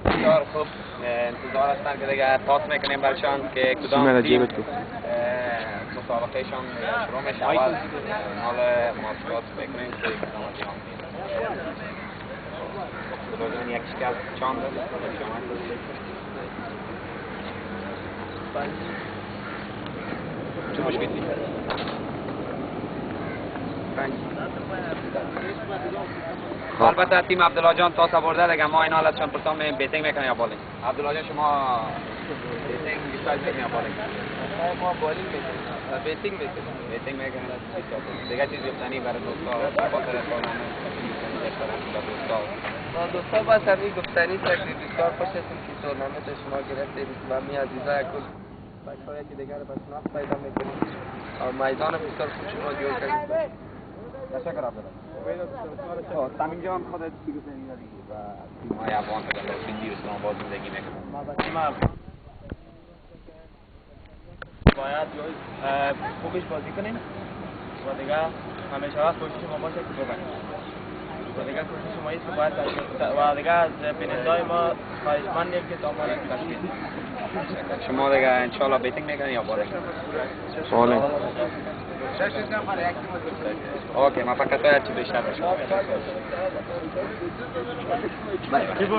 بسیار خوب، انتظار هستن که دیگه پاس میکنیم برشان که کدام تیم مسابقهشان شروع میشه. اول حال ماسکات میکنیم که کدام تیم بودن یک شکل چاند چه مشکلی؟ البته تیم عبدالله جان تاس برده دیگه ما این حالتشان پرسان بیتینگ میکنه یا بالینگ؟ عبدالله جان شما بیتینگ دیسایز میکنه یا بالینگ؟ ما بالینگ میکنیم بیتینگ میکنیم. بیتینگ میکنه دیگه چیزی گفتنی برای دوستا خاطر تورنمنت ما دوستا باز همین گفتنی تکلیف بسیار خوش هستیم که تورنمنت شما گرفتیم و می عزیزا یک روز بچه‌های که دیگر به شناخت پیدا میکنیم و میدان بسیار خوب شما جور کردید. تشکر عبدالله. تامین جان خودت دیگه زنی و تیم‌های افغان که در سندی و اسلام آباد زندگی میکنن. ما با تیم باید خوبش بازی کنیم و دیگه همیشه وقت کوشش ما باشه که ببریم. و دیگه کوشش ما است که باید و دیگه از بیننده‌های ما خواهشمندیم که تا ما را تشکیل بدید. شما دیگه انشالله بیتینگ میکنین یا بالینگ؟ بالینگ. اوکی، ما فقط باید چی بیشتر باشم.